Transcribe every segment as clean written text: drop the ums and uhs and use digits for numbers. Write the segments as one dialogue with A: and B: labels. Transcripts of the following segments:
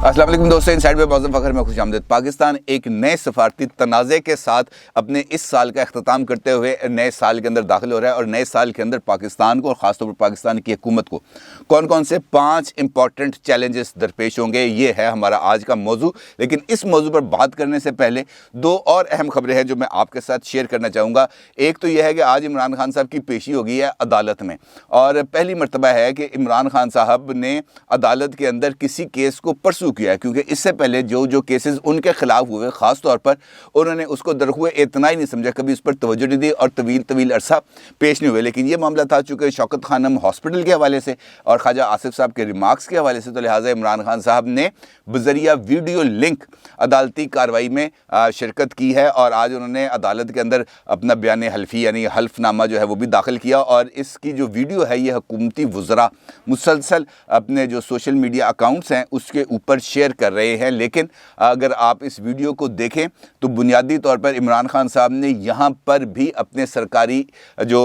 A: अस्सलाम वालेकुम दोस्तों, इनसाइड में मौज़ूद फ़खर में खुश आमदीद। पाकिस्तान एक नए सफारती तनाज़े के साथ अपने इस साल का अख्ताम करते हुए नए साल के अंदर दाखिल हो रहा है और नए साल के अंदर पाकिस्तान को और ख़ासतौर पर पाकिस्तान की हुकूमत को कौन कौन से 5 इंपॉर्टेंट चैलेंजेस दरपेश होंगे, ये है हमारा आज का मौजू। लेकिन इस मौजू पर बात करने से पहले 2 और अहम खबरें हैं जो मैं आपके साथ शेयर करना चाहूँगा। एक तो यह है कि आज इमरान खान साहब की पेशी हो गई है अदालत में और पहली मरतबा है कि इमरान खान साहब ने अदालत के अंदर किसी केस को परसू किया है, क्योंकि इससे पहले जो केसेस उनके खिलाफ हुए ख़ास तौर पर उन्होंने उसको दरख्वे इतना ही नहीं समझा, कभी उस पर तवज्जो नहीं दी और तवील अरसा पेश नहीं हुए। लेकिन ये मामला था चूँकि शौकत खानम हॉस्पिटल के हवाले से और ख्वाजा आसिफ साहब के रिमार्क्स के हवाले से, तो लिहाजा इमरान खान साहब ने बज़रिया वीडियो लिंक अदालती कार्रवाई में शिरकत की है और आज उन्होंने अदालत के अंदर अपना बयान हल्फी यानी हल्फनामा जो है वो भी दाखिल किया। और इसकी जो वीडियो है ये हुकूमती वज़रा मुसलसल अपने जो सोशल मीडिया अकाउंट्स हैं उसके ऊपर शेयर कर रहे हैं। लेकिन अगर आप इस वीडियो को देखें तो बुनियादी तौर पर इमरान खान साहब ने यहाँ पर भी अपने सरकारी जो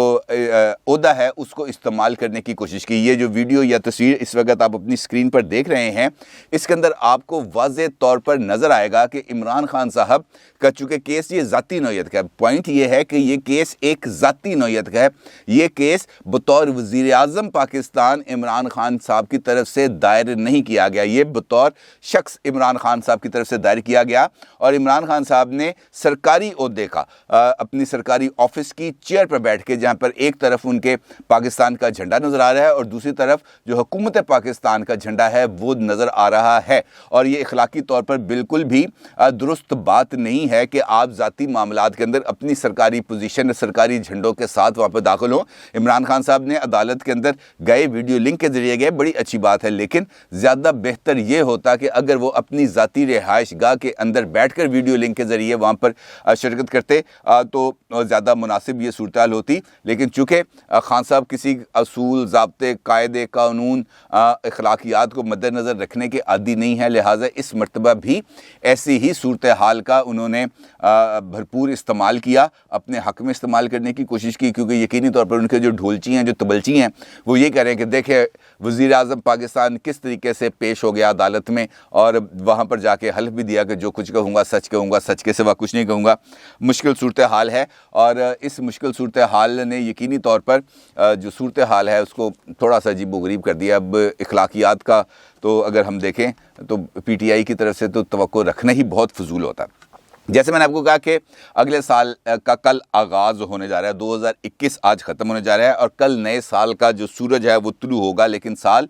A: ओहदा है उसको इस्तेमाल करने की कोशिश की। ये जो वीडियो या तस्वीर इस वक्त आप अपनी स्क्रीन पर देख रहे हैं, इसके अंदर आपको वाज़ेह तौर पर नज़र आएगा कि इमरान खान साहब का चूँकि केस ये ज़ाती नौयत का है। पॉइंट ये है कि ये केस एक ज़ाती नौयत का है। ये केस बतौर वज़ीर आज़म पाकिस्तान इमरान खान साहब की तरफ से दायर नहीं किया गया, ये बतौर शख्स इमरान खान साहब की तरफ से दायर किया गया। और इमरान खान साहब ने सरकारी ओहदे का अपनी सरकारी ऑफिस की चेयर पर बैठ के, जहाँ पर एक तरफ उनके पाकिस्तान का झंडा नज़र आ रहा है और दूसरी तरफ जो हुकूमत पाकिस्तान का झंडा है वो नज़र आ रहा है। और ये इखलाकी तौर पर बिल्कुल भी दुरुस्त बात नहीं है कि आप ज़ाती मामलात के अंदर अपनी सरकारी पोजीशन सरकारी झंडों के साथ वहाँ पर दाखिल हों। इमरान खान साहब ने अदालत के अंदर गए वीडियो लिंक के ज़रिए गए, बड़ी अच्छी बात है, लेकिन ज़्यादा बेहतर ये होता कि अगर वो अपनी ज़ाती रिहाइश गाह के अंदर बैठकर वीडियो लिंक के ज़रिए वहाँ पर शिरकत करते तो ज़्यादा मुनासिब ये सूरत हाल होती। लेकिन चूँकि खान साहब किसी असूल ज़ाब्ते कायदे कानून अखलाकियात को मद्देनज़र रखने के आदी नहीं है, लिहाजा इस मरतबा भी ऐसी ही सूरत हाल का उन्होंने भरपूर इस्तेमाल किया, अपने हक़ में इस्तेमाल करने की कोशिश की। क्योंकि यकीनी तौर पर उनके जो ढोलची हैं जो तबलची हैं वो ये कह रहे हैं कि देखें वज़ीर आज़म पाकिस्तान किस तरीके से पेश हो गया अदालत में और वहाँ पर जाके हल्फ भी दिया कि जो कुछ कहूँगा, सच के सिवा कुछ नहीं कहूँगा। मुश्किल सूरत हाल है और इस मुश्किल सूरत हाल ने यकीनी तौर पर जो सूरत हाल है उसको थोड़ा सा अजीब व गरीब कर दिया। अब इखलाकियात का तो अगर हम देखें तो PTI की तरफ से तो तवक्को रखना ही बहुत फजूल होता है। जैसे मैंने आपको कहा कि अगले साल का कल आगाज़ होने जा रहा है, 2021 आज ख़त्म होने जा रहा है और कल नए साल का जो सूरज है वो तुलू होगा। लेकिन साल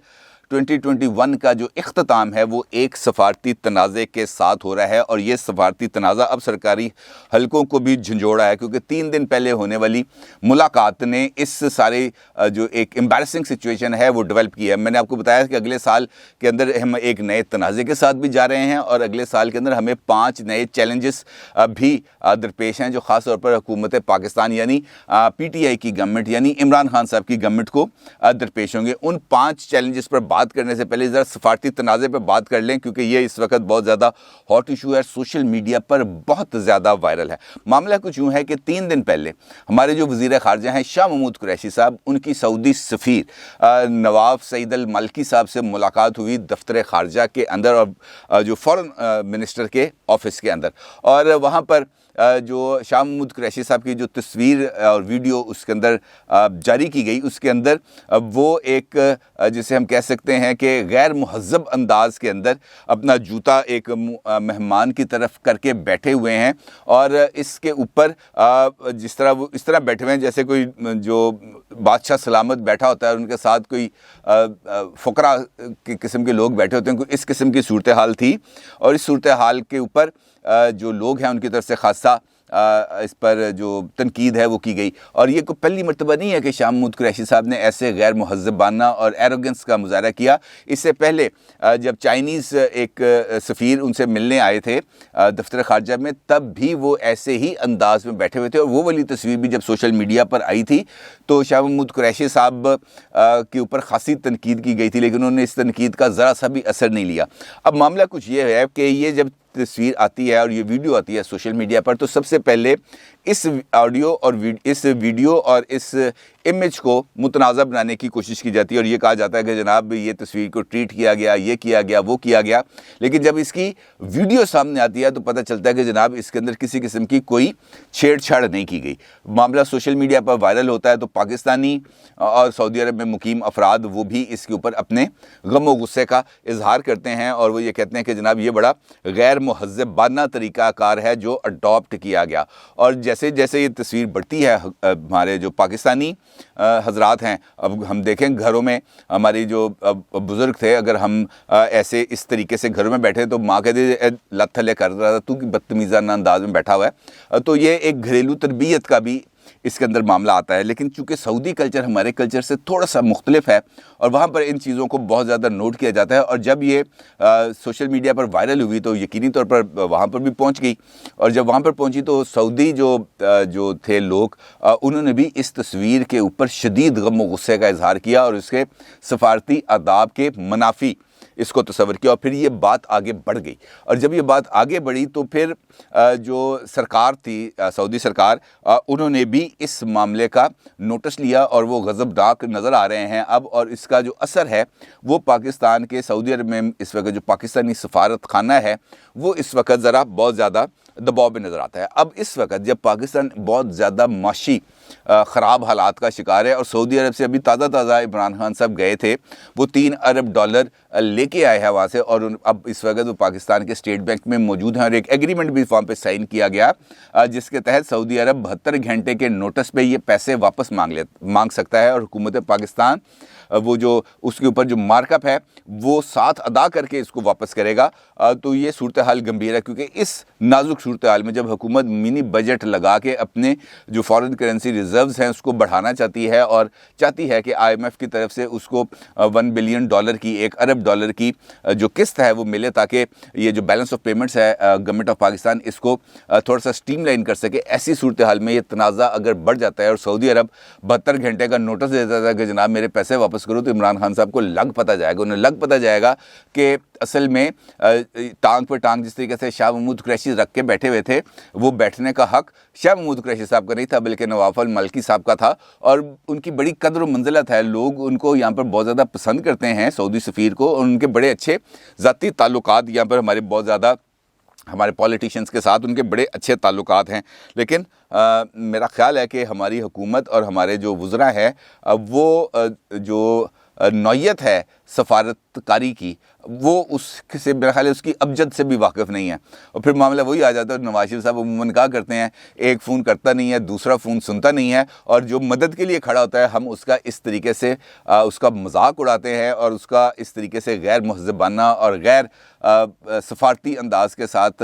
A: 2021 का जो इख्तिताम है वो एक सफारती तनाज़े के साथ हो रहा है और ये सफारती तनाज़ा अब सरकारी हलकों को भी झंझोड़ा है, क्योंकि 3 दिन पहले होने वाली मुलाकात ने इस सारे जो एक एम्बैरसिंग सिचुएशन है वो डेवलप की है। मैंने आपको बताया कि अगले साल के अंदर हम एक नए तनाज़े के साथ भी जा रहे हैं और अगले साल के अंदर हमें 5 नए चैलेंजेस भी दरपेश हैं जो ख़ास तौर पर हुकूमत पाकिस्तान यानी PTI की गवर्नमेंट यानी इमरान खान साहब की गवर्नमेंट को दरपेश होंगे। उन 5 चैलेंजेस पर बात करने से पहले ज़रा सफारती तनाज़े पर बात कर लें, क्योंकि ये इस वक्त बहुत ज़्यादा हॉट इशू है, सोशल मीडिया पर बहुत ज़्यादा वायरल है। मामला कुछ यूँ है कि 3 दिन पहले हमारे जो वज़ीर ख़ारजा हैं शाह महमूद कुरैशी साहब, उनकी सऊदी सफ़ीर नवाफ सईद अल मलकी साहब से मुलाकात हुई दफ्तर ख़ारजा के अंदर और जो फ़ॉरेन मिनिस्टर के ऑफिस के अंदर। और वहाँ पर जो शाह महमूद कुरैशी साहब की जो तस्वीर और वीडियो उसके अंदर जारी की गई, उसके अंदर वो एक जिसे हम कह सकते हैं कि गैर मुहज़्ज़ब अंदाज़ के अंदर अपना जूता एक मेहमान की तरफ करके बैठे हुए हैं और इसके ऊपर जिस तरह वो इस तरह बैठे हुए हैं जैसे कोई जो बादशाह सलामत बैठा होता है, उनके साथ कोई फ़ुकरा के किस्म के लोग बैठे होते हैं, कोई इस किस्म की सूरत हाल थी। और इस सूरत हाल के ऊपर जो लोग हैं उनकी तरफ से खासा इस पर जो तनकीद है वो की गई। और ये कोई पहली मरतबा नहीं है कि शाह महमूद कुरैशी साहब ने ऐसे गैर मुहज़्ज़बाना और एरोगेंस का मुज़ाहरा किया। इससे पहले जब चाइनीज़ एक सफ़ीर उनसे मिलने आए थे दफ्तर ख़ारजा में, तब भी वो ऐसे ही अंदाज़ में बैठे हुए थे और वो वाली तस्वीर भी जब सोशल मीडिया पर आई थी तो शाह महमूद कुरैशी साहब के ऊपर ख़ासी तनकीद की गई थी, लेकिन उन्होंने इस तनकीद का ज़रा सा भी असर नहीं लिया। अब मामला कुछ ये है कि ये जब तस्वीर आती है और ये वीडियो आती है सोशल मीडिया पर, तो सबसे पहले इस ऑडियो और इस वीडियो और इस इमेज को मुतनाज़ा बनाने की कोशिश की जाती है और ये कहा जाता है कि जनाब ये तस्वीर को ट्रीट किया गया, ये किया गया, वो किया गया। लेकिन जब इसकी वीडियो सामने आती है तो पता चलता है कि जनाब इसके अंदर किसी किस्म की कोई छेड़छाड़ नहीं की गई। मामला सोशल मीडिया पर वायरल होता है तो पाकिस्तानी और सऊदी अरब में मुकीम अफराद वो भी इसके ऊपर अपने गम व गुस्से का इजहार करते हैं और वो ये कहते हैं कि जनाब ये बड़ा गैर मुहज़्ज़बाना तरीक़ाकार है जो अडॉप्ट किया गया। और जैसे जैसे ये तस्वीर बढ़ती है हमारे जो पाकिस्तानी हजरात हैं, अब हम देखें घरों में हमारी जो बुज़ुर्ग थे, अगर हम ऐसे इस तरीके से घरों में बैठे तो माँ कहते लत थले कर रहा था तू कि बदतमीज़ाना अंदाज में बैठा हुआ है। तो ये एक घरेलू तरबियत का भी इसके अंदर मामला आता है। लेकिन चूँकि सऊदी कल्चर हमारे कल्चर से थोड़ा सा मुख्तलिफ है और वहाँ पर इन चीज़ों को बहुत ज़्यादा नोट किया जाता है और जब ये सोशल मीडिया पर वायरल हुई तो यकीनी तौर पर वहाँ पर भी पहुँच गई और जब वहाँ पर पहुँची तो सऊदी जो थे लोग उन्होंने भी इस तस्वीर के ऊपर शदीद गम व गुस्से का इजहार किया और उसके सफारती आदाब के मुनाफी इसको तस्वर किया और फिर ये बात आगे बढ़ गई। और जब ये बात आगे बढ़ी तो फिर जो सरकार थी सऊदी सरकार, उन्होंने भी इस मामले का नोटिस लिया और वो गज़बनाक नज़र आ रहे हैं अब। और इसका जो असर है वो पाकिस्तान के सऊदी अरब में इस वक्त जो पाकिस्तानी सफारत खाना है वो इस वक्त ज़रा बहुत ज़्यादा दबाव में नज़र आता है। अब इस वक्त जब पाकिस्तान बहुत ज़्यादा माशी ख़राब हालात का शिकार है और सऊदी अरब से अभी ताज़ा इमरान खान साहब गए थे, वो $3 अरब लेके आए हैं वहाँ से और अब इस वक्त वो पाकिस्तान के स्टेट बैंक में मौजूद हैं और एक एग्रीमेंट भी वहाँ पे साइन किया गया जिसके तहत सऊदी अरब 72 घंटे के नोटिस पे ये पैसे वापस मांग सकता है और हुकूमत पाकिस्तान वो जो उसके ऊपर जो मार्कअप है वो साथ अदा करके इसको वापस करेगा। तो ये सूरत हाल गंभीर है क्योंकि इस नाजुक सूरत हाल में जब हुकूमत मिनी बजट लगा के अपने जो फॉरेन करेंसी रिजर्व्स हैं उसको बढ़ाना चाहती है और चाहती है कि IMF की तरफ से उसको $1 बिलियन की $1 अरब की जो किस्त है वो मिले ताकि ये जो बैलेंस ऑफ पेमेंट्स है गवर्नमेंट ऑफ पाकिस्तान इसको थोड़ा सा स्ट्रीमलाइन कर सके। ऐसी सूरत हाल में ये तनाज़ा अगर बढ़ जाता है और सऊदी अरब 72 घंटे का नोटिस देता था कि जनाब मेरे पैसे वापस करो, तो इमरान खान साहब को लग पता जाएगा, उन्हें लग पता जाएगा कि असल में टांग पे टांग जिस तरीके से शाह महमूद कुरैशी रख के बैठे हुए थे वो बैठने का हक शाह महमूद कुरैशी साहब का नहीं था बल्कि नवाफ अल मल्की साहब का था और उनकी बड़ी कदर व मंजिलत है। लोग उनको यहाँ पर बहुत ज़्यादा पसंद करते हैं सऊदी सफ़ीर को और उनके बड़े अच्छे ज़ाती ताल्लुकात यहाँ पर हमारे बहुत ज़्यादा हमारे पॉलिटिशियंस के साथ उनके बड़े अच्छे ताल्लुकात हैं। लेकिन मेरा ख्याल है कि हमारी हुकूमत और हमारे जो वज़रा हैं वो जो नौयत है सफारतकारी की वो उससे मेरा ख्याल है उसकी अबजद से भी वाकिफ़ नहीं है। और फिर मामला वही आ जाता है। नवाज शरीफ साहब अमूमन कहा करते हैं एक फ़ोन करता नहीं है, दूसरा फ़ोन सुनता नहीं है और जो मदद के लिए खड़ा होता है हम उसका इस तरीके से उसका मजाक उड़ाते हैं और उसका इस तरीके से गैर मुहज़्ज़बाना और गैर सफारती अंदाज के साथ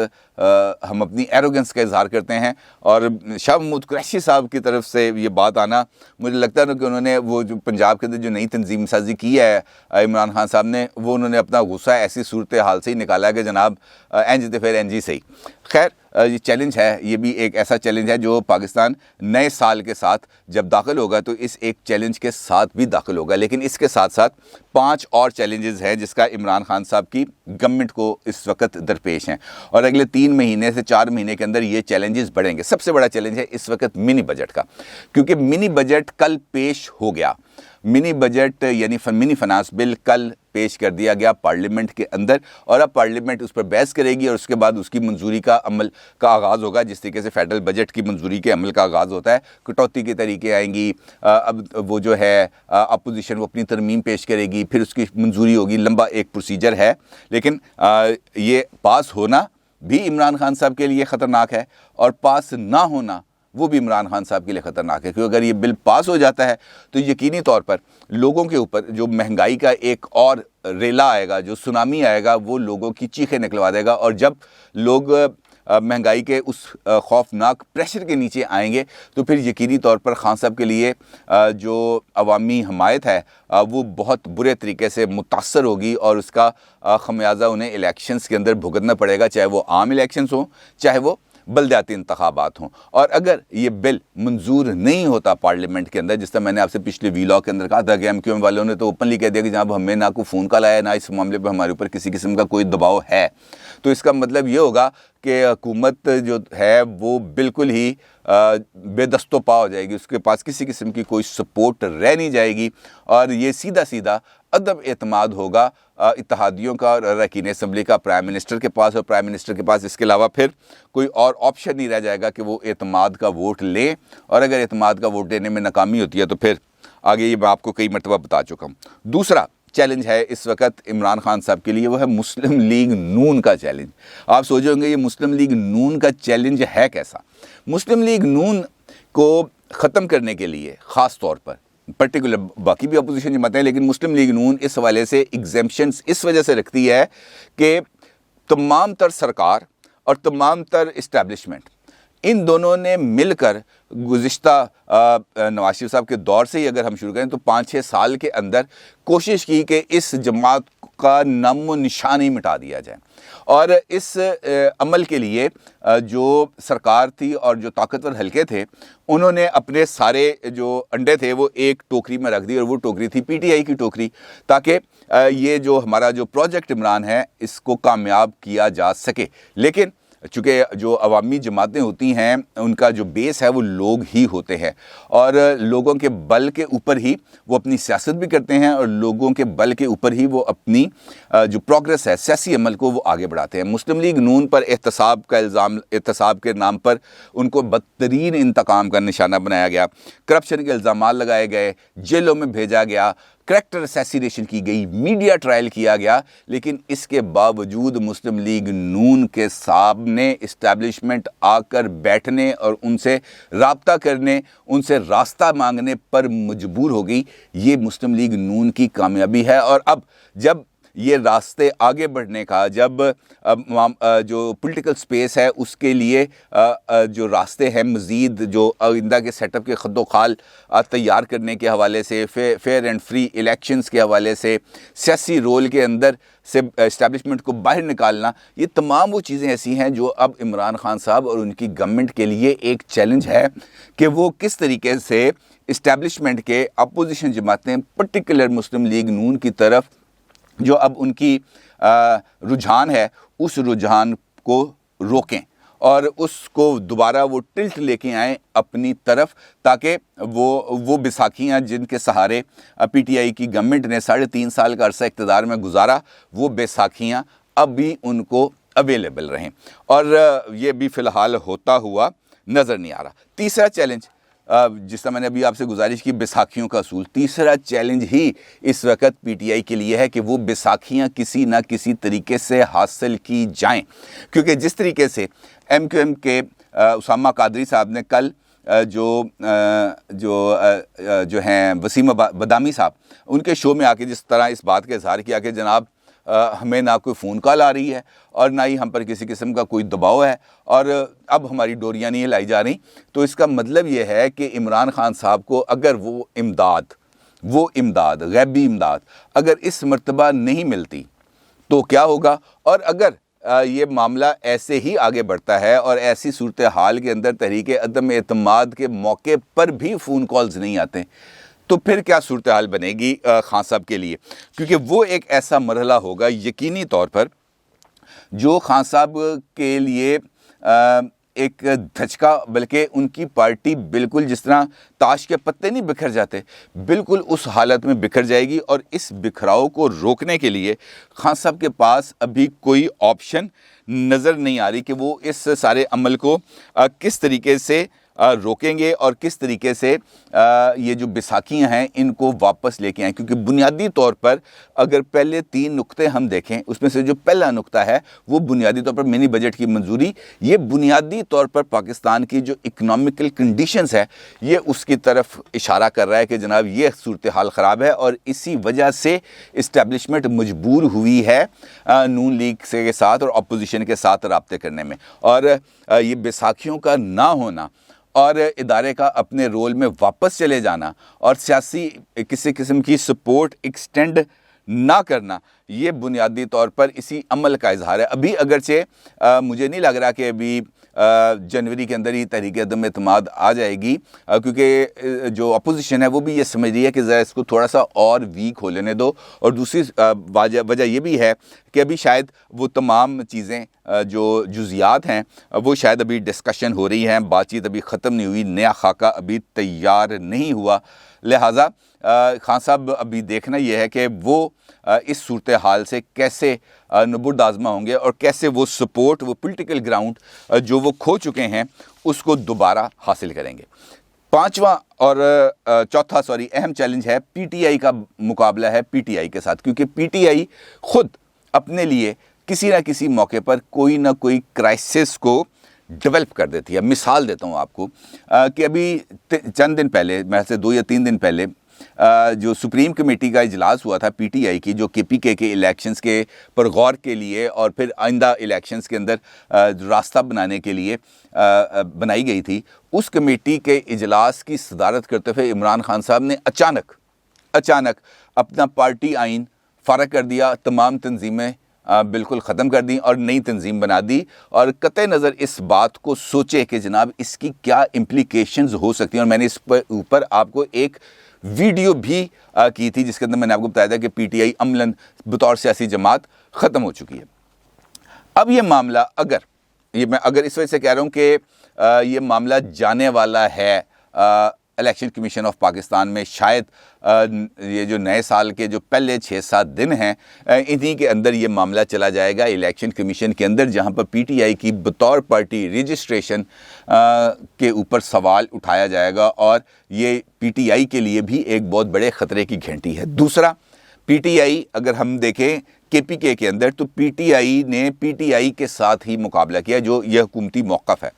A: हम अपनी एरोगेंस का इजहार करते हैं। और शाह महमूद कुरैशी साहब की तरफ से ये बात आना, मुझे लगता है ना कि उन्होंने वो जो पंजाब के अंदर जो नई तंजीम साजी की है इमरान खान साहब ने, वो उन्होंने अपना गुस्सा ऐसी सूरत हाल से ही निकाला है कि जनाब एंज तो फिर एंज ही सही। खैर ये चैलेंज है, ये भी एक ऐसा चैलेंज है जो पाकिस्तान नए साल के साथ जब दाखिल होगा तो इस एक चैलेंज के साथ भी दाखिल होगा। लेकिन इसके साथ साथ 5 और चैलेंजेस हैं जिसका इमरान खान साहब की गवर्नमेंट को इस वक्त दरपेश हैं और अगले 3 महीने से 4 महीने के अंदर ये चैलेंजेस बढ़ेंगे। सबसे बड़ा चैलेंज है इस वक्त मिनी बजट का, क्योंकि मिनी बजट कल पेश हो गया। मिनी बजट यानी मिनी फाइनेंस बिल कल पेश कर दिया गया पार्लियामेंट के अंदर और अब पार्लियामेंट उस पर बहस करेगी और उसके बाद उसकी मंजूरी का अमल का आगाज़ होगा। जिस तरीके से फेडरल बजट की मंजूरी के अमल का आगाज़ होता है, कटौती के तरीके आएंगी, अब वो जो है अपोजिशन वो अपनी तरमीम पेश करेगी, फिर उसकी मंजूरी होगी, लंबा एक प्रोसीजर है। लेकिन ये पास होना भी इमरान खान साहब के लिए ख़तरनाक है और पास ना होना वो भी इमरान खान साहब के लिए ख़तरनाक है, क्योंकि अगर ये बिल पास हो जाता है तो यकीनी तौर पर लोगों के ऊपर जो महंगाई का एक और रेला आएगा, जो सुनामी आएगा, वो लोगों की चीखें निकलवा देगा। और जब लोग महंगाई के उस खौफनाक प्रेशर के नीचे आएंगे तो फिर यकीनी तौर पर खान साहब के लिए जो अवामी हमायत है वो बहुत बुरे तरीके से मुतासर होगी और उसका खमियाजा उन्हें इलेक्शंस के अंदर भुगतना पड़ेगा, चाहे वो आम इलेक्शंस हों चाहे वो بلدیاتی انتخابات ہوں، اور اگر یہ بل منظور نہیں ہوتا پارلیمنٹ کے اندر، جس طرح میں نے آپ سے پچھلے ویلاگ کے اندر کہا تھا کہ ایم کیو ایم والوں نے تو اوپنلی کہہ دیا کہ جناب ہمیں نہ کوئی فون کال آیا، نہ اس معاملے پہ ہمارے اوپر کسی قسم کا کوئی دباؤ ہے، تو اس کا مطلب یہ ہوگا کہ حکومت جو ہے وہ بالکل ہی بے دست و پا ہو جائے گی، اس کے پاس کسی قسم کی کوئی سپورٹ رہ نہیں جائے گی، اور یہ سیدھا سیدھا عدم اعتماد ہوگا اتحادیوں کا اور اراکین اسمبلی کا پرائم منسٹر کے پاس، اور پرائم منسٹر کے پاس اس کے علاوہ پھر کوئی اور آپشن نہیں رہ جائے گا کہ وہ اعتماد کا ووٹ لیں، اور اگر اعتماد کا ووٹ دینے میں ناکامی ہوتی ہے تو پھر آگے یہ میں آپ کو کئی مرتبہ بتا چکا ہوں۔ دوسرا چیلنج ہے اس وقت عمران خان صاحب کے لیے، وہ ہے مسلم لیگ نون کا چیلنج۔ آپ سوچیں گے یہ مسلم لیگ نون کا چیلنج ہے کیسا؟ مسلم لیگ نون کو ختم کرنے کے لیے خاص طور پر پرٹیکولر، باقی بھی اپوزیشن جماعتیں ہیں، لیکن مسلم لیگ نون اس حوالے سے ایگزیمپشنز اس وجہ سے رکھتی ہے کہ تمام تر سرکار اور تمام تر اسٹیبلشمنٹ ان دونوں نے مل کر گزشتہ نواز شریف صاحب کے دور سے ہی اگر ہم شروع کریں تو 5-6 سال کے اندر کوشش کی کہ اس جماعت کا نام و نشان ہی مٹا دیا جائے، اور اس عمل کے لیے جو سرکار تھی اور جو طاقتور حلقے تھے انہوں نے اپنے سارے جو انڈے تھے وہ ایک ٹوکری میں رکھ دی، اور وہ ٹوکری تھی پی ٹی آئی کی ٹوکری، تاکہ یہ جو ہمارا جو پروجیکٹ عمران ہے اس کو کامیاب کیا جا سکے۔ لیکن چونکہ جو عوامی جماعتیں ہوتی ہیں ان کا جو بیس ہے وہ لوگ ہی ہوتے ہیں، اور لوگوں کے بل کے اوپر ہی وہ اپنی سیاست بھی کرتے ہیں، اور لوگوں کے بل کے اوپر ہی وہ اپنی جو پروگریس ہے سیاسی عمل کو وہ آگے بڑھاتے ہیں۔ مسلم لیگ نون پر احتساب کا الزام، احتساب کے نام پر ان کو بدترین انتقام کا نشانہ بنایا گیا، کرپشن کے الزامات لگائے گئے، جیلوں میں بھیجا گیا، کریکٹر اسیسینیشن کی گئی، میڈیا ٹرائل کیا گیا، لیکن اس کے باوجود مسلم لیگ نون کے سامنے اسٹیبلشمنٹ آ کر بیٹھنے اور ان سے رابطہ کرنے، ان سے راستہ مانگنے پر مجبور ہو گئی۔ یہ مسلم لیگ نون کی کامیابی ہے، اور اب جب یہ راستے آگے بڑھنے کا، جب جو پولیٹیکل سپیس ہے اس کے لیے جو راستے ہیں مزید جو آئندہ کے سیٹ اپ کے خد و خال تیار کرنے کے حوالے سے، فیئر اینڈ فری الیکشنز کے حوالے سے، سیاسی رول کے اندر سے اسٹیبلشمنٹ کو باہر نکالنا، یہ تمام وہ چیزیں ایسی ہیں جو اب عمران خان صاحب اور ان کی گورنمنٹ کے لیے ایک چیلنج ہے کہ وہ کس طریقے سے اسٹیبلشمنٹ کے اپوزیشن جماعتیں پرٹیکولر مسلم لیگ نون کی طرف جو اب ان کی رجحان ہے اس رجحان کو روکیں اور اس کو دوبارہ وہ ٹلٹ لے کے آئیں اپنی طرف، تاکہ وہ بیساکھیاں جن کے سہارے پی ٹی آئی کی گورنمنٹ نے 3.5 سال کا عرصہ اقتدار میں گزارا، وہ بیساکھیاں اب بھی ان کو اویلیبل رہیں، اور یہ بھی فی الحال ہوتا ہوا نظر نہیں آ رہا۔ تیسرا چیلنج، جس طرح میں نے ابھی آپ سے گزارش کی بیساکھیوں کا اصول، تیسرا چیلنج ہی اس وقت پی ٹی آئی کے لیے ہے کہ وہ بیساکھیاں کسی نہ کسی طریقے سے حاصل کی جائیں، کیونکہ جس طریقے سے ایم کیو ایم کے اسامہ قادری صاحب نے کل جو ہیں وسیم بادامی صاحب ان کے شو میں آ کے جس طرح اس بات کا اظہار کیا کہ جناب ہمیں نہ کوئی فون کال آ رہی ہے اور نہ ہی ہم پر کسی قسم کا کوئی دباؤ ہے اور اب ہماری ڈوریاں نہیں ہلائی جا رہی، تو اس کا مطلب یہ ہے کہ عمران خان صاحب کو اگر وہ امداد غیبی امداد اگر اس مرتبہ نہیں ملتی تو کیا ہوگا، اور اگر یہ معاملہ ایسے ہی آگے بڑھتا ہے اور ایسی صورتحال کے اندر تحریک عدم اعتماد کے موقع پر بھی فون کالز نہیں آتے تو پھر کیا صورتحال بنے گی خان صاحب کے لیے، کیونکہ وہ ایک ایسا مرحلہ ہوگا یقینی طور پر جو خان صاحب کے لیے ایک دھچکا، بلکہ ان کی پارٹی بالکل جس طرح تاش کے پتے نہیں بکھر جاتے بالکل اس حالت میں بکھر جائے گی، اور اس بکھراؤ کو روکنے کے لیے خان صاحب کے پاس ابھی کوئی آپشن نظر نہیں آ رہی کہ وہ اس سارے عمل کو کس طریقے سے روکیں گے اور کس طریقے سے یہ جو بیساکھیاں ہیں ان کو واپس لے کے آئیں، کیونکہ بنیادی طور پر اگر پہلے 3 نقطے ہم دیکھیں اس میں سے جو پہلا نقطہ ہے وہ بنیادی طور پر منی بجٹ کی منظوری، یہ بنیادی طور پر پاکستان کی جو اکنامیکل کنڈیشنز ہے یہ اس کی طرف اشارہ کر رہا ہے کہ جناب یہ صورتحال خراب ہے، اور اسی وجہ سے اسٹیبلشمنٹ مجبور ہوئی ہے نون لیگ کے ساتھ اور اپوزیشن کے ساتھ رابطے کرنے میں، اور یہ بیساکھیوں کا نہ ہونا اور ادارے کا اپنے رول میں واپس چلے جانا اور سیاسی کسی قسم کی سپورٹ ایکسٹینڈ نہ کرنا، یہ بنیادی طور پر اسی عمل کا اظہار ہے۔ ابھی اگرچہ مجھے نہیں لگ رہا کہ ابھی जनवरी के अंदर ही तहरीक अदम एतमाद आ जाएगी, क्योंकि जो अपोजिशन है वो भी ये समझ रही है कि ज़रा इसको थोड़ा सा और वीक हो लेने दो। और दूसरी वजह ये भी है कि अभी शायद वो तमाम चीज़ें जो जुज़ियात हैं वो शायद अभी डिस्कशन हो रही हैं, बातचीत अभी ख़त्म नहीं हुई, नया खाका अभी तैयार नहीं हुआ। लिहाजा खान साहब अभी देखना यह है कि वो इस सूरत हाल से कैसे नबुर्द आज़मा होंगे और कैसे वो सपोर्ट, वो पॉलिटिकल ग्राउंड जो वो खो चुके हैं उसको दोबारा हासिल करेंगे। पांचवा और चौथा अहम चैलेंज है पीटीआई का मुकाबला है पीटीआई के साथ, क्योंकि पीटीआई खुद अपने लिए किसी ना किसी मौके पर कोई ना कोई क्राइसिस को डेवलप कर देती है। मिसाल देता हूँ आपको कि अभी चंद दिन पहले, मैं से 2 या 3 दिन पहले, जो सुप्रीम कमेटी का इजलास हुआ था पीटीआई की, जो केपीके के इलेक्शंस के पर गौर के लिए और फिर आइंदा इलेक्शंस के अंदर रास्ता बनाने के लिए बनाई गई थी, उस कमेटी के इजलास की सदारत करते हुए इमरान खान साहब ने अचानक अपना पार्टी आइन फ़ारग कर दिया, तमाम तंजीमें बिल्कुल ख़त्म कर दी और नई तंजीम बना दी, और कतई नज़र इस बात को सोचे कि जनाब इसकी क्या इम्प्लीकेशंस हो सकती हैं। और मैंने इस पर ऊपर आपको एक वीडियो भी की थी जिसके अंदर मैंने आपको बताया था कि पीटीआई अमलन बतौर सियासी जमात ख़त्म हो चुकी है। अब ये मामला मैं अगर इस वजह से कह रहा हूँ कि ये मामला जाने वाला है इलेक्शन कमीशन ऑफ पाकिस्तान में, शायद ये जो नए साल के जो पहले 6-7 दिन हैं इन्हीं के अंदर ये मामला चला जाएगा इलेक्शन कमीशन के अंदर, जहां पर पीटीआई की बतौर पार्टी रजिस्ट्रेशन के ऊपर सवाल उठाया जाएगा, और ये पीटीआई के लिए भी एक बहुत बड़े ख़तरे की घंटी है। दूसरा, पीटीआई अगर हम देखें केपीके के अंदर, तो पीटीआई ने पीटीआई के साथ ही मुकाबला किया, जो यह हुकूमती मौक़िफ़ है,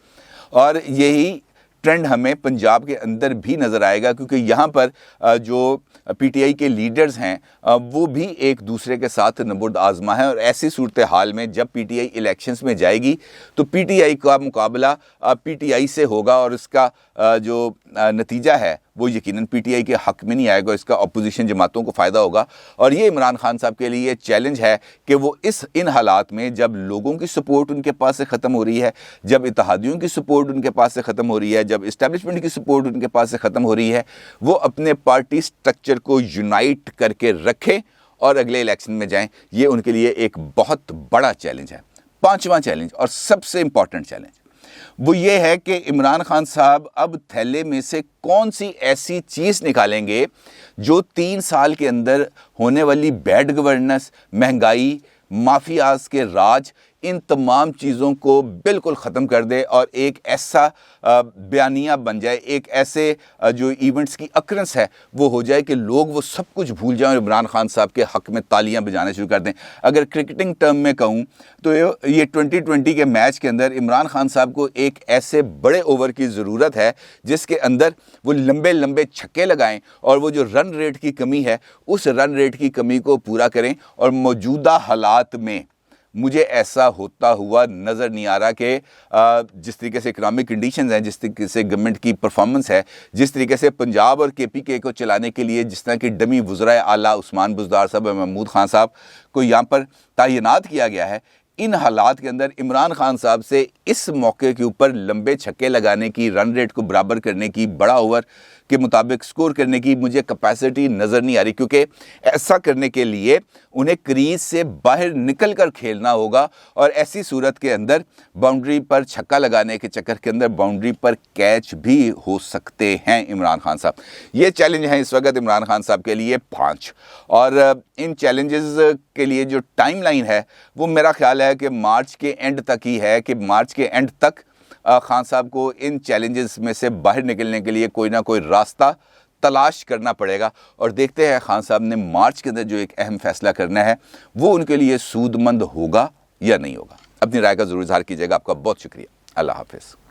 A: और यही ट्रेंड हमें पंजाब के अंदर भी नज़र आएगा, क्योंकि यहाँ पर जो पीटीआई के लीडर्स हैं वो भी एक दूसरे के साथ नबुर्द आज़मा है। और ऐसी सूरत हाल में जब पीटीआई इलेक्शंस में जाएगी तो पीटीआई का मुकाबला पीटीआई से होगा, और इसका जो नतीजा है वो यकीनन पीटीआई के हक़ में नहीं आएगा, इसका अपोजिशन जमातों को फ़ायदा होगा। और ये इमरान खान साहब के लिए चैलेंज है कि वो इन हालात में, जब लोगों की सपोर्ट उनके पास से ख़त्म हो रही है, जब इत्तेहादियों की सपोर्ट उनके पास से ख़त्म हो रही है, जब इस्टेब्लिशमेंट की सपोर्ट उनके पास से ख़त्म हो रही है, वो अपने पार्टी स्ट्रक्चर को यूनाइट करके रखें और अगले इलेक्शन में जाएं। ये उनके लिए एक बहुत बड़ा चैलेंज है। पांचवा चैलेंज और सबसे इम्पॉर्टेंट चैलेंज वो ये है कि इमरान खान साहब अब थैले में से कौन सी ऐसी चीज़ निकालेंगे जो 3 साल के अंदर होने वाली बैड गवर्नेंस, महंगाई, माफियाज के राज, इन तमाम चीज़ों को बिल्कुल ख़त्म कर दे और एक ऐसा बयानिया बन जाए, एक ऐसे जो इवेंट्स की अक्रंस है वो हो जाए कि लोग वो सब कुछ भूल जाएं और इमरान खान साहब के हक़ में तालियां बजाना शुरू कर दें। अगर क्रिकेटिंग टर्म में कहूँ तो ये 2020 के मैच के अंदर इमरान खान साहब को एक ऐसे बड़े ओवर की ज़रूरत है जिसके अंदर वो लंबे लंबे छक्के लगाएं और वो जो रन रेट की कमी है उस रन रेट की कमी को पूरा करें। और मौजूदा हालात में मुझे ऐसा होता हुआ नज़र नहीं आ रहा कि जिस तरीके से इकनॉमिक कंडीशंस हैं, जिस तरीके से गवर्नमेंट की परफॉर्मेंस है, जिस तरीके से पंजाब और केपीके को चलाने के लिए जिस तरह की डमी वज़राए आला उस्मान बुज़दार साहब और महमूद खान साहब को यहाँ पर तैनात किया गया है, इन हालात के अंदर इमरान खान साहब से इस मौके के ऊपर लंबे छक्के लगाने की, रन रेट को बराबर करने की, बड़ा ओवर के मुताबिक स्कोर करने की मुझे कैपेसिटी नज़र नहीं आ रही, क्योंकि ऐसा करने के लिए उन्हें क्रीज से बाहर निकल कर खेलना होगा और ऐसी सूरत के अंदर बाउंड्री पर छक्का लगाने के चक्कर के अंदर बाउंड्री पर कैच भी हो सकते हैं इमरान खान साहब। ये चैलेंज हैं इस वक्त इमरान खान साहब के लिए 5। और इन चैलेंजेस के लिए जो टाइम लाइन है वो मेरा ख्याल है कि मार्च के एंड तक ही है, कि मार्च के एंड तक खान साहब को इन चैलेंजेस में से बाहर निकलने के लिए कोई ना कोई रास्ता तलाश करना पड़ेगा। और देखते हैं खान साहब ने मार्च के अंदर जो एक अहम फैसला करना है वो उनके लिए सूदमंद होगा या नहीं होगा। अपनी राय का ज़रूर इज़हार कीजिएगा। आपका बहुत शुक्रिया। अल्लाह हाफ़िज़।